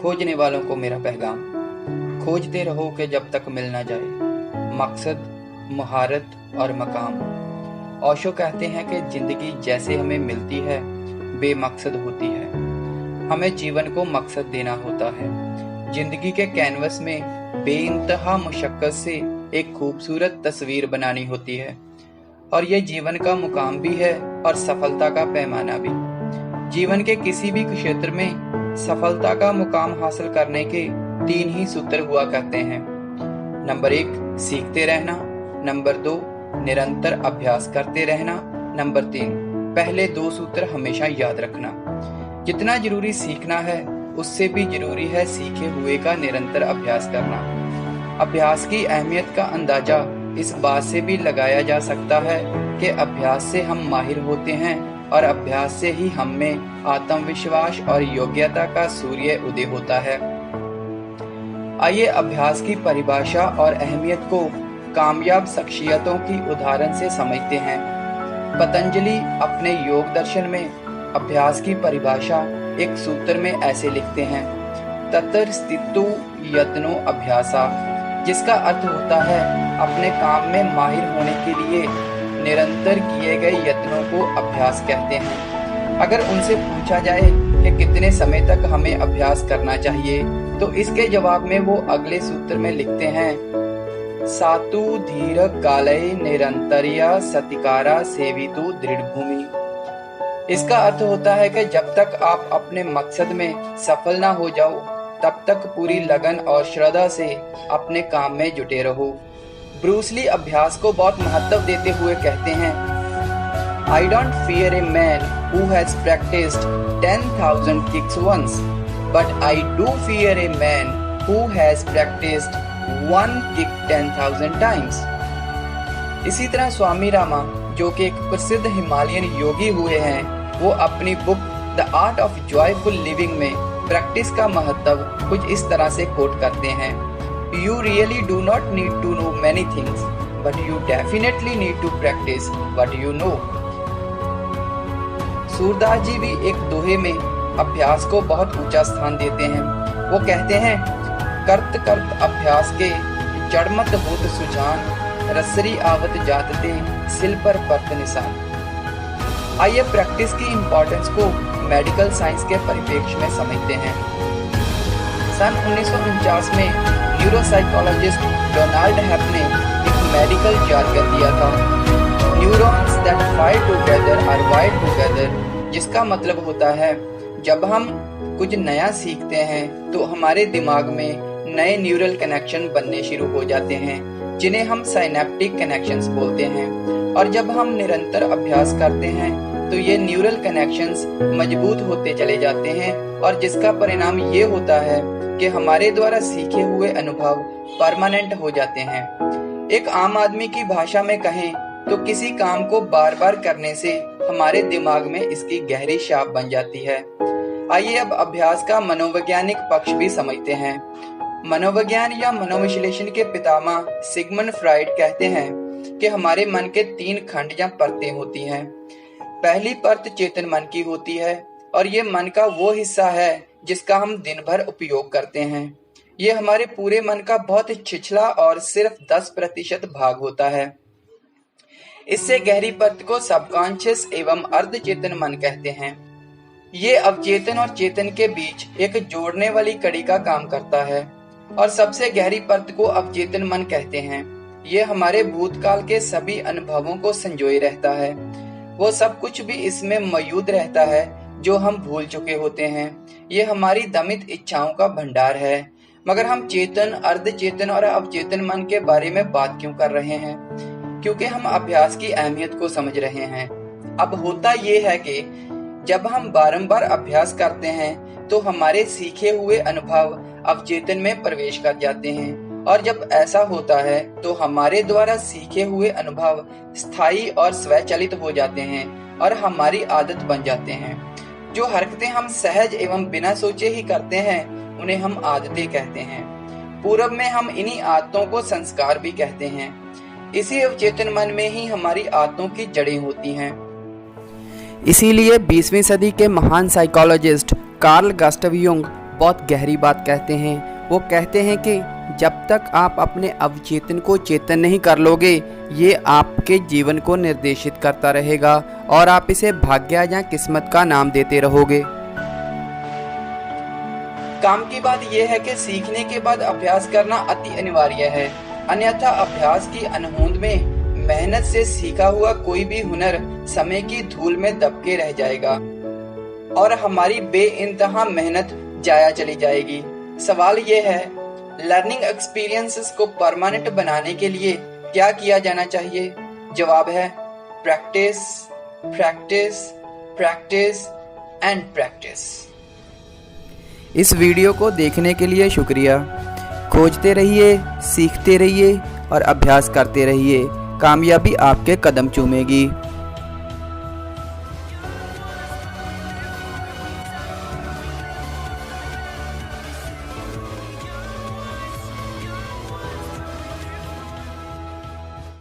खोजने वालों को मेरा पैगाम, खोजते रहो कि जब तक मिल ना जाए मकसद, महारत और मकाम। ओशो कहते हैं कि जिंदगी जैसे हमें मिलती है बेमकसद होती है। हमें जीवन को मकसद देना होता है। जिंदगी के कैनवस में बेइंतहा मुशक्कत से एक खूबसूरत तस्वीर बनानी होती है, और यह जीवन का मुकाम भी है और सफलता का पैमाना भी। जीवन के किसी भी क्षेत्र में सफलता का मुकाम हासिल करने के 3 ही सूत्र हुआ करते हैं। नंबर 1, सीखते रहना। नंबर 2, निरंतर अभ्यास करते रहना। नंबर 3, पहले 2 सूत्र हमेशा याद रखना। जितना जरूरी सीखना है उससे भी जरूरी है सीखे हुए का निरंतर अभ्यास करना। अभ्यास की अहमियत का अंदाजा इस बात से भी लगाया जा सकता है कि अभ्यास से हम माहिर होते हैं और अभ्यास से ही हम में आत्मविश्वास और योग्यता का सूर्य उदय होता है। आइए अभ्यास की परिभाषा और अहमियत को कामयाब शख्सियतों की उदाहरण से समझते हैं। पतंजलि अपने योग दर्शन में अभ्यास की परिभाषा एक सूत्र में ऐसे लिखते हैं, तत्र स्थितो यत्नो अभ्यासा, जिसका अर्थ होता है अपने काम में माहिर होने के लिए निरंतर किए गए यत्नों को अभ्यास कहते हैं। अगर उनसे पूछा जाए कि कितने समय तक हमें अभ्यास करना चाहिए, तो इसके जवाब में वो अगले सूत्र में लिखते हैं, सातु धीर कालय निरंतरिया सतिकारा सेवितु दृढ़ भूमि। इसका अर्थ होता है कि जब तक आप अपने मकसद में सफल ना हो जाओ, तब तक पूरी लगन और श्रद्धा से अपने काम में जुटे रहो। ब्रूस ली अभ्यास को बहुत महत्व देते हुए कहते हैं, I don't fear a man who has practiced 10,000 kicks once, but I do fear a man who has practiced one kick 10,000 times. इसी तरह स्वामी रामा, जो कि एक प्रसिद्ध हिमालयन योगी हुए हैं, वो अपनी book the art of joyful living में प्रैक्टिस का महत्व कुछ इस तरह से कोट करते हैं, You really do not need to know many things, but you definitely need to practice what you know. Surdas जी भी एक दोहे में अभ्यास को बहुत ऊंचा स्थान देते हैं। वो कहते हैं, करत करत अभ्यास के जड़मत होत सुजान, रसरी आवत जातते सिल पर परत निशान। आइए प्रैक्टिस की इम्पोर्टेंस को मेडिकल साइंस के परिप्रेक्ष्य में समझते हैं। सन 1949 में न्यूरोसाइकोलॉजिस्ट डोनाल्ड हेप ने एक मेडिकल जार्गन दिया था, neurons that fire together are wired together, जिसका मतलब होता है जब हम कुछ नया सीखते हैं तो हमारे दिमाग में नए न्यूरल कनेक्शन बनने शुरू हो जाते हैं, जिन्हें हम साइनेप्टिक कनेक्शंस बोलते हैं। और जब हम निरंतर अभ्यास करते हैं तो ये न्यूरल कनेक्शंस मजबूत होते चले जाते हैं, और जिसका परिणाम ये होता है कि हमारे द्वारा सीखे हुए अनुभव परमानेंट हो जाते हैं। एक आम आदमी की भाषा में कहें तो किसी काम को बार बार करने से हमारे दिमाग में इसकी गहरी छाप बन जाती है। आइए अब अभ्यास का मनोवैज्ञानिक पक्ष भी समझते हैं। मनोविज्ञान या मनोविश्लेषण के पितामह सिगमंड फ्राइड कहते हैं कि हमारे मन के 3 खंड या परतें होती हैं। पहली परत चेतन मन की होती है, और ये मन का वो हिस्सा है जिसका हम दिन भर उपयोग करते हैं। ये हमारे पूरे मन का बहुत छिछला और सिर्फ 10% भाग होता है। इससे गहरी परत को सबकॉन्शियस एवं अर्धचेतन मन कहते हैं। ये अवचेतन और चेतन के बीच एक जोड़ने वाली कड़ी का काम करता है, और सबसे गहरी परत को अवचेतन मन कहते हैं। ये हमारे भूतकाल के सभी अनुभवों को संजोए रहता है। वो सब कुछ भी इसमें मौजूद रहता है जो हम भूल चुके होते हैं। ये हमारी दमित इच्छाओं का भंडार है। मगर हम चेतन, अर्धचेतन और अवचेतन मन के बारे में बात क्यों कर रहे हैं? क्योंकि हम अभ्यास की अहमियत को समझ रहे हैं। अब होता ये है कि जब हम बारंबार अभ्यास करते हैं तो हमारे सीखे हुए अनुभव अवचेतन में प्रवेश कर जाते हैं, और जब ऐसा होता है तो हमारे द्वारा सीखे हुए अनुभव स्थायी और स्वचालित हो जाते हैं और हमारी आदत बन जाते हैं। जो हरकतें हम सहज एवं बिना सोचे ही करते हैं उन्हें हम आदतें कहते हैं। पूर्व में हम इन्हीं आदतों को संस्कार भी कहते हैं। इसी अवचेतन मन में ही हमारी आदतों की जड़ें होती हैं। इसीलिए 20वीं सदी के महान साइकोलॉजिस्ट कार्ल गुस्ताव युंग बहुत गहरी बात कहते हैं। वो कहते हैं कि जब तक आप अपने अवचेतन को चेतन नहीं कर लोगे, ये आपके जीवन को निर्देशित करता रहेगा और आप इसे भाग्य या किस्मत का नाम देते रहोगे। काम की बात यह है कि सीखने के बाद अभ्यास करना अति अनिवार्य है, अन्यथा अभ्यास की अनहोंद में मेहनत से सीखा हुआ कोई भी हुनर समय की धूल में दबके रह जाएगा और हमारी बेइंतहा मेहनत जाया चली जाएगी। सवाल ये है, लर्निंग एक्सपीरियंसेस को परमानेंट बनाने के लिए क्या किया जाना चाहिए? जवाब है practice, practice, practice and practice. इस वीडियो को देखने के लिए शुक्रिया। खोजते रहिए, सीखते रहिए और अभ्यास करते रहिए। कामयाबी आपके कदम चूमेगी।